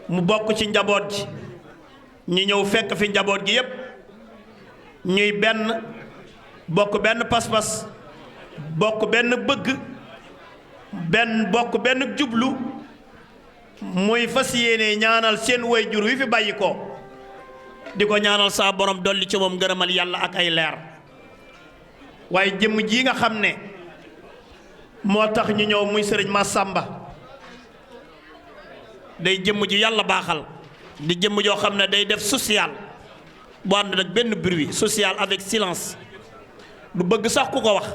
mu bokk ci njaboot ji ñi ñëw fekk fi njaboot gi yépp ñuy benn bokk benn pas-pas bokk benn bëgg bokk benn jublu muy fas yéene ñaanal seen waajur wi fi bàyyi ko di ko ñaanal saa borom dolli ci moom ngërëmal yàlla ak ay leer waaye jëmm ji nga xam ne moo tax ñu ñëw muy sëriñ Massamba day jëmm ji yàlla baaxal di jëmm joo xam ne day def social bu ànd nag benn bruit social avec silence du bëgg sax ku ko wax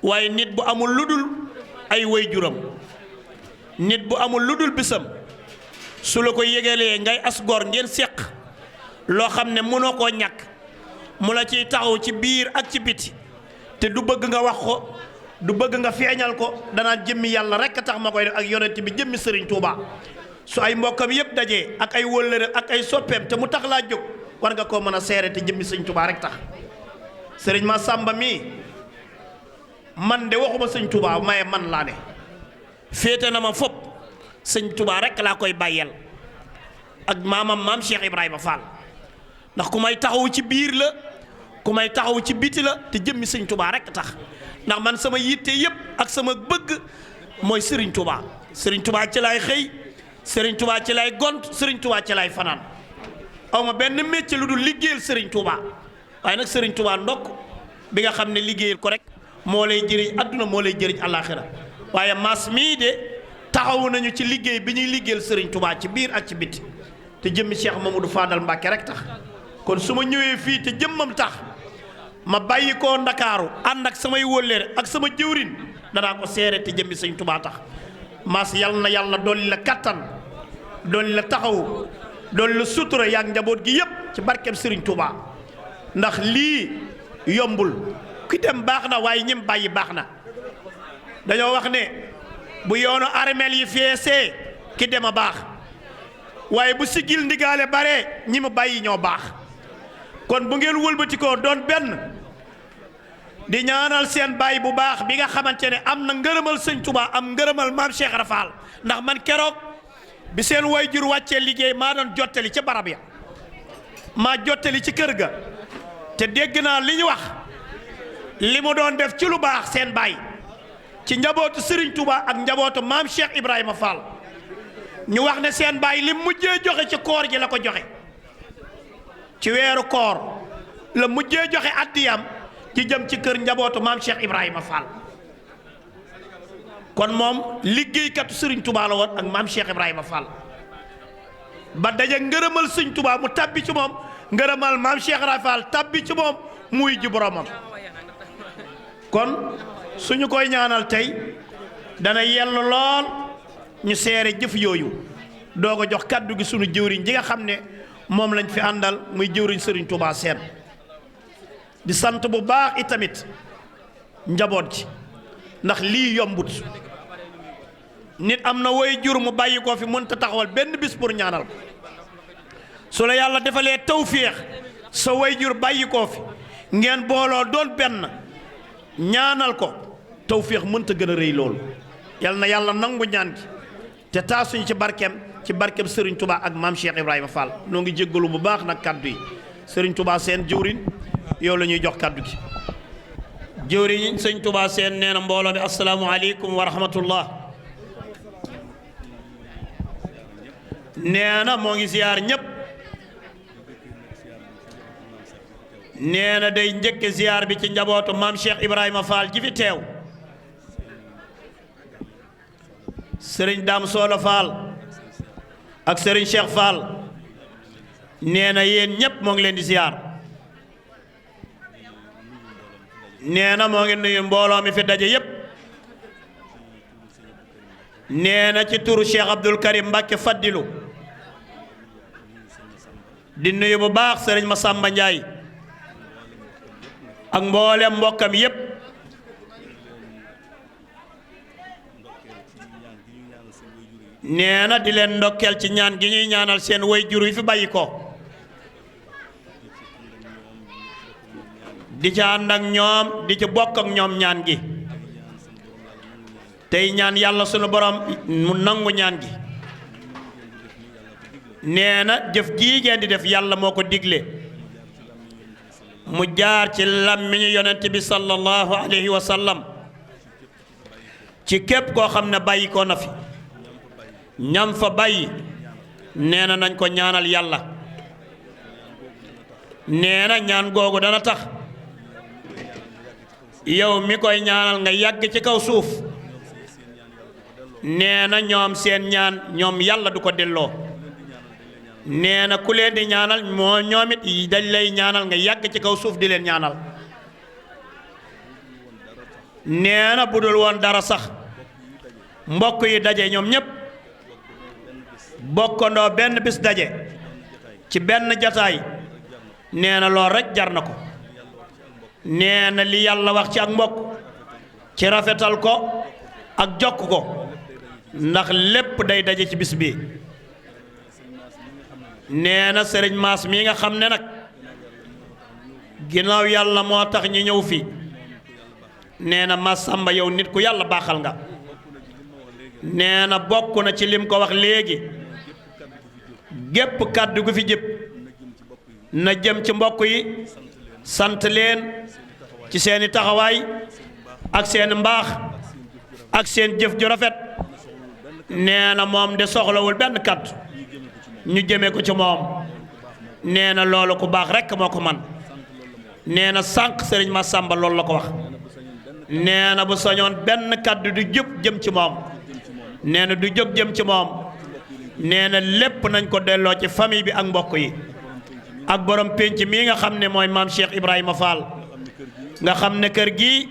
waaye nit bu amul lu dul ay waajuram nit bu amul lu dul bisam su la ko yégalee ngay as gor ngeen séq loo xam ne mënoo koo ñàkk mu la ciy taxaw ci biir ak ci biti te du bëgg nga wax ko du bëgg nga feeñal ko danaan jëmmi yàlla rekk a tax ma koy def ak yonent bi jëmmi Serigne Touba su ay mbokkam yëpp dajee ak ay wëllëre ak ay soppeem te mu tax laa jóg war nga koo mën a seere te jëmmi Serigne Touba rek tax Serigne Massamba mii man de waxuma Serigne Touba maye man laa ne féete na ma fopp Serigne Touba rek laa koy bàyyeel ak maam Cheikh Ibrahima Fall ndax ku may taxaw ci biir la ku may taxaw ci biti la te jëmmi Serigne Touba rek tax ndax man sama yitte yëpp ak sama bëgg mooy Serigne Touba Serigne Touba ci laay xëy Serigne Touba ci laay gont Serigne Touba ci laay fanaan awma benn métier lu dul liggéeyal Serigne Touba waaye nag Serigne Touba ndokk bi nga xam ne liggéeyal ko rek moo lay jëriñ adduna moo lay jëriñ àllaaxira waaye mas mii de taxawu nañu ci liggéey bi ñuy liggéeyal Serigne Touba ci biir ak ci biti te jëmmi Cheikh Mamadou Fadal Mbacke rek tax kon su ma ñëwee fii te jëmmam tax ma bàyyi koo Ndakaaru ànd ak samay wóllëre ak sama jëwrin danaa ko seere te jëmmi Sëñ Touba tax mas yal na yàlla dolli la kattan dolli la taxaw dolli la sutura yaag njaboot gi yépp ci barkeem Serigne Touba ndax lii yombul ki dem baax na waaye ñim bàyyi baax na dañoo wax ne bu yoonu armeel yi feesee ki dem a baax waaye bu sigil ndigaale bare ñi mu bàyyi ñoo baax kon bu ngeen wëlbatikoo doon benn di ñaanal seen baay bu baax bi nga xamante ne am na ngërëmal Sëñ Touba am ngërëmal maam Cheikh Rafal ndax man keroog bi seen waajur wàccee liggéey maa doon jottali ca barab ya maa jottali ci kër ga te dégg naa li ñu wax li mu doon def ci lu baax seen baay ci njabootu Serigne Touba ak njabootu maam Cheikh Ibrahima Fall ñu wax ne seen baay li mujjee joxe ci koor gi la ko joxe ci weeru koor la mujjee joxe addiyam ci jëm ci kër njabootu maam Cheikh Ibrahima Fall kon moom liggéeykatu Serigne Touba la woon ak maam Cheikh Ibrahima Fall ba daje ngërëmal Serigne Touba mu tabbi ci moom ngërëmal maam Cheikh Ibrahima Fall tabbi ci moom muy ji boromam kon suñu koy ñaanal tey dana yell lool ñu seere jëf yooyu doo ko jox kaddu gi sunu jëwriñ ji nga xam ne moom lañ fi àndal muy jëwriñ Serigne Touba seen di sant bu baax itamit njaboot gi ndax lii yombut nit am na woy jur mu bàyyi ko fi mënta taxawal benn bis pour ñaanal ko su la yàlla defalee tawféex sa woy jur bàyyi koo fi ngeen booloo doon benn ñaanal ko tawféex mënta gën a rëy loolu yal na yàlla nangu ñaan gi te taasuñu ci barkeem Serigne Touba ak maam Cheikh Ibrahima Fall noo ngi jéggalu bu baax nag kaddu yi Serigne Touba seen jëwriñ yow la ñuy jox kaddu gi jëwriñ Serigne Touba seen nee na mbooloo bi asalaamualeykum wa rahmatullah nee na moo ngi ziyaar ñépp nee na day njëkke ziyaar bi ci njabootu maam Cheikh Ibrahima Fall ji fi teew Serigne Dame Sola Fall ak Serigne Cheikh Fall nee na yéen ñépp moo ngi leen di ziyaar nee na moo ngi nuyu mbooloo mi fi daje yépp nee na ci turu Cheikh Abdoul Karim Mbacke Faddilu di nuyu bu baax Serigne Massamba Ndiaye ak mboolem mbokkam yépp nee na di leen ndokkeel ci ñaan gi ñuy ñaanal seen waajur yi fi bàyyi ko di ca ànd ak ñoom di ci bokk ak ñoom ñaan gi tey ñaan yàlla sunu borom mu nangu ñaan gi nee na jëf jii ngeen di def yàlla moo ko digle mu jaar ci làmmiñu yonent bi sallallahu alayhi wa sallam ci képp koo xam ne bàyyi ko na fi ñam fa bàyyi nee na nañ ko ñaanal yàlla nee na ñaan googu dana tax yow mi koy ñaanal nga yàgg ci kaw suuf nee na ñoom seen ñaan ñoom yàlla du ko delloo nee na ku leen di ñaanal moo ñoom it dañ lay ñaanal nga yàgg ci kaw suuf di leen ñaanal nee na bu dul woon dara sax mbokk yi daje ñoom ñépp bokkandoo benn bis daje ci benn jataay nee na lool rekk jar na ko nee na li yàlla wax ci ak mbokk ci rafetal ko ak jokk ko ndax lépp day daje ci bis bi nee na sëriñ Maas mii nga xam ne nag ginnaaw yàlla moo tax ñu ñëw fi nee na Maas Samba yow nit ku yàlla baaxal nga nee na bokk na ci lim ko wax léegi gépp kàddu gu fi jëpp na jëm ci mbokk yi sant leen ci seeni taxawaay ak seen mbaax ak seen jëf ju rafet nee na moom de soxlawul benn kàddu ñu jëmee ko ci moom nee na loolu ku baax rekk moo ko man nee na sànq sëriñ Massamba loolu la ko wax nee na bu soñoon benn kàddu du jub jëm ci moom nee na du jóg jëm ci moom nee na lépp nañ ko delloo ci famille bi ak mbokk yi ak borom pénc mii nga xam ne mooy maam Cheikh Ibrahima Fall nga xam ne kër gi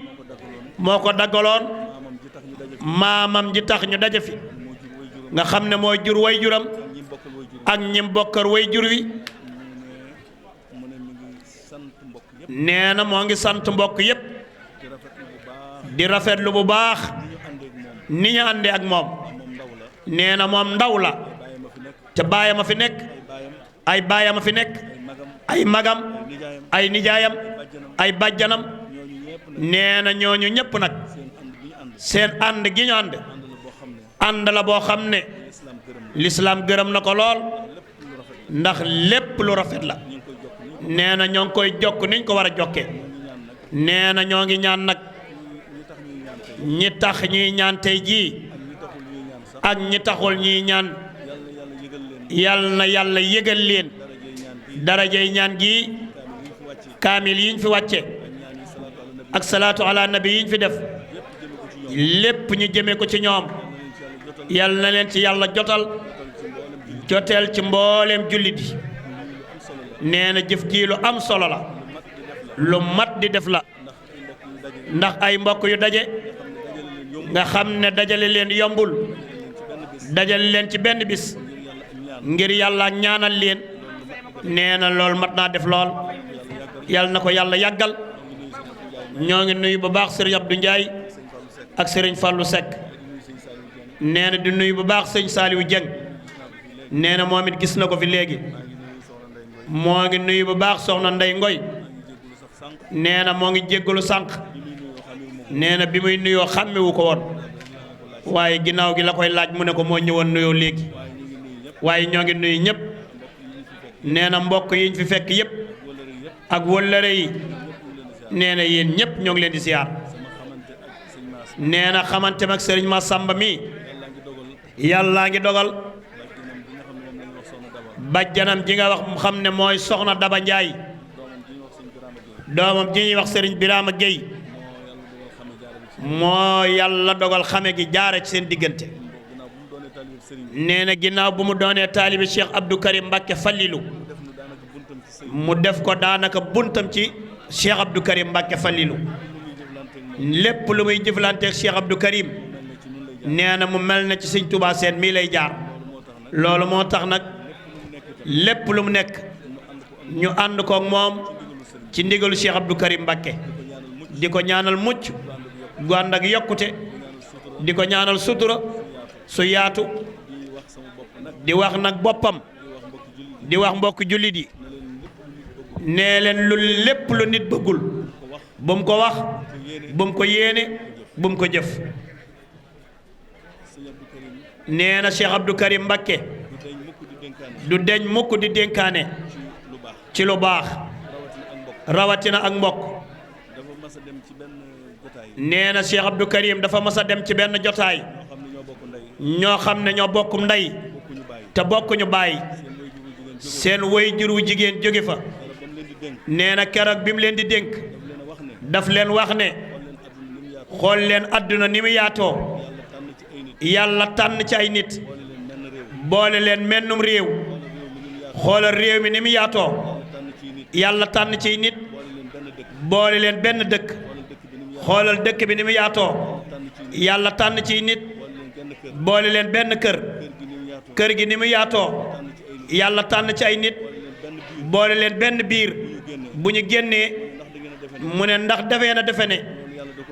moo ko daggaloon maamam ji tax ñu daje fi nga xam ne mooy jur way juram ak ñim bokkar way jur wi nee na moo ngi sant mbokk yépp di rafetlu bu baax ni ñu àndee ak moom nee na moom ndaw la te baayam a fi nekk ay baayam a fi nekk ay magam ay nijaayam ay bàjjanam nee na ñooñu ñépp nag seen ànd gi ñu ànd la boo xam ne lislaam gërëm na ko lool ndax lépp lu rafet la nee na ñoo ngi koy jokk niñ ko war a jokkee nee na ñoo ngi ñaan nag ñi tax ñuy ñaan tey jii ak ñi taxul ñuy ñaan yal na yàlla yëgal leen darajay ñaan gi kaamil yiñ fi wàcce ak salaatu ala nabi yiñ fi def lépp ñu jëme ko ci ñoom yal na leen ci yàlla joteel ci mbooleem jullit yi nee na jëf ji lu am solo la lu mat di def la ndax ay mbokk yu daje nga xam ne dajale leen yombul dajale leen ci benn bis ngir yàlla ñaanal leen nee na loolu mat naa def lool yàlla na ko yàlla yàggal ñoo ngi nuyu bu baax sëriñ Abdou Ndiaye ak sëriñ Fallou Seck nee na di nuyu bu baax sëñ Saliou Dieng nee na moom it gis na ko fi léegi moo ngi nuyu bu baax soxna Ndey Ngoy nee na moo ngi jéggalu sànq nee na bi muy nuyoo xàmmewu ko woon waaye ginnaaw gi la koy laaj mu ne ko moo ñëwoon nuyoo léegi waaye ñoo ngi nuyu ñëpp nee na mbokk yiñ fi fekk yëpp ak wëllëre yi nee na yéen ñëpp ñoo ngi leen di siyaar nee na xamante mag sëriñ Massamba mi yàllaa ngi dogal bajjanam ji nga wax mu xam ne mooy soxna Daba Njaay doomam ji ñuy wax sëriñ Birama Gueye moo yàlla dogal xame gi jaare ci seen diggante nee na ginnaaw bu mu doonee taalibi Cheikh Abdou Karim Mbacke Fallilu mu def ko daanaka buntam ci Cheikh Abdou Karim Mbacke Fallilu lépp lu muy jëflanteeg Cheikh Abdou Karim nee na mu mel na ci sëñ Touba seen mii lay jaar loolu moo tax nag lépp lu mu nekk ñu ànd koog moom ci ndigalu Cheikh Abdou Karim Mbacke di ko ñaanal mucc gu ànd ak yokkute di ko ñaanal sutura su yaatu di wax nag boppam di wax mbokk jullit yi nee leen lu lépp lu nit bëggul bu mu ko wax bu mu ko yéene bu mu ko jëf nee na Cheikh Abdou Karim Mbacké du deñ mukk di dénkaane ci lu baax rawatina ak mbokk. nee na Cheikh Abdou Karim dafa mas a dem ci benn jotaay ñoo xam ne ñoo bokkum ndey te bokkuñu baay seen waajur wu jigéen jóge fa. nee na keroog bi mu leen di dénk daf leen wax ne xool leen àdduna ni mu yaatoo yàlla tànn ci ay nit boole leen mennum réew. xoolal réew mi ni mu yaatoo yàlla tànn ciy nit boole leen benn dëkk. xoolal dëkk bi ni mu yaatoo yàlla tànn ciy nit boole leen benn kër. kër gi ni mu yaatoo yàlla tànn ci ay nit boole leen benn biir. bu ñu génnee mu ne ndax defee na defe ne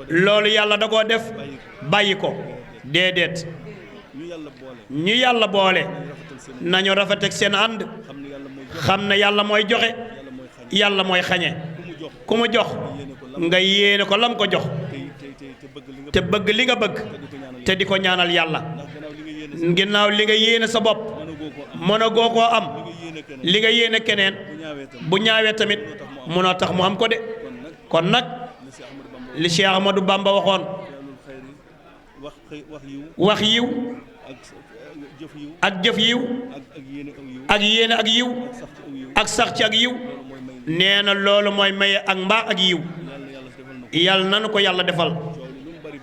loolu yàlla da koo def bàyyi ko déedéet. ñu yàlla boole nañu rafetek seen ànd xam ne yàlla mooy joxe yàlla mooy xañe. ku mu jox nga yéene ko lam ko jox te bëgg li nga bëgg te di ko ñaanal yàlla. ginnaaw li nga yéene sa bopp mën a goo koo am li nga yéene keneen bu ñaawee tamit mënoo tax mu am ko de. kon nag li Cheikh Ahmadou Bamba waxoon wax yiw ak jëf yiw ak yéene ak yiw ak sax ci ak yiw nee na loolu mooy maye ak mbaax ak yiw. yàlla nanu ko yàlla defal.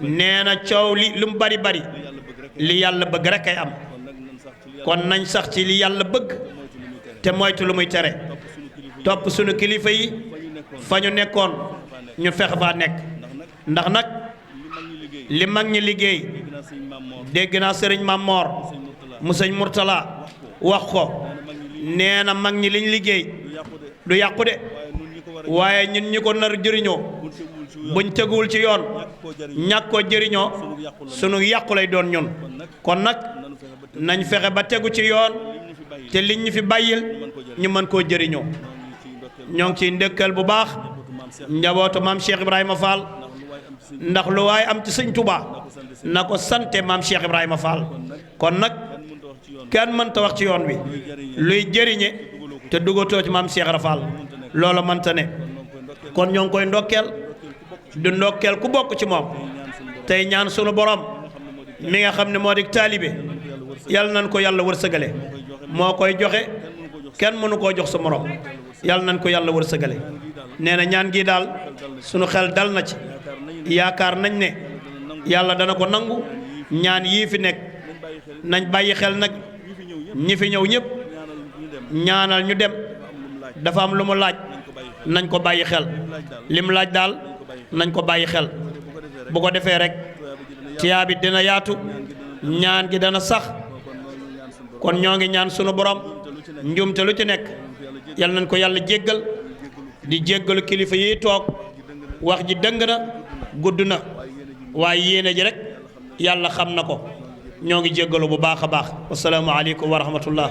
nee na coow li lu mu bari bari li yàlla bëgg rek ay am. kon nañ sax ci li yàlla bëgg te moytu lu muy tere. topp sunu kilifa yi fa ñu nekkoon ñu fexe faa nekk. ndax nag li mag ñi liggéey dégg naa sëriñ Mamor mu sëñ Murtala wax ko. nee na mag ñi liñ liggéey du yàqu de waaye ñun ñi ko nar jëriñoo buñ teguwul ci yoon ñàkk koo jëriñoo sunu yàqu lay doon ñun. kon nag nañ fexe ba tegu ci yoon te liñ ñu fi bàyyil ñu mën koo jëriñoo. ñoo ngi ciy ndëkkal bu baax njabootu maam Cheikh Ibrahima Fall ndax lu waay am ci sëñ Touba na ko sante maam Cheikh Ibrahima Fall. kon nag kenn mënta wax ci yoon wi luy jëriñe te dugatoo ci maam Cheikh Ibrahima Fall loolu mënta ne. kon ñoo ngi koy ndokkeel du ndokkeel ku bokk ci moom tey ñaan sunu borom mi nga xam ne moo di taalibe yal nañ ko yàlla wërsëgale. moo koy joxe kenn mënu koo jox sa morom yal nañ ko yàlla wërsëgale. nee na ñaan gi daal sunu xel dal na ci yaakaar nañ ne yàlla dana ko nangu. ñaan yii fi nekk nañ bàyyi xel nag ñi fi ñëw ñëpp ñaanal ñu dem dafa am lu mu laaj nañ ko bàyyi xel. lim laaj daal nañ ko bàyyi xel bu ko defee rek tiyaa bi dina yaatu ñaan gi dana sax. kon ñoo ngi ñaan sunu borom njuumte lu ci nekk yal nañ ko yàlla jéggal di jéggalu kilifa yi toog wax ji dëng na gudd na waaye yéene ji rek yàlla xam na ko. ñoo ngi jéggalu bu baax a baax. wassalaamu aleykum wa rahmatullah.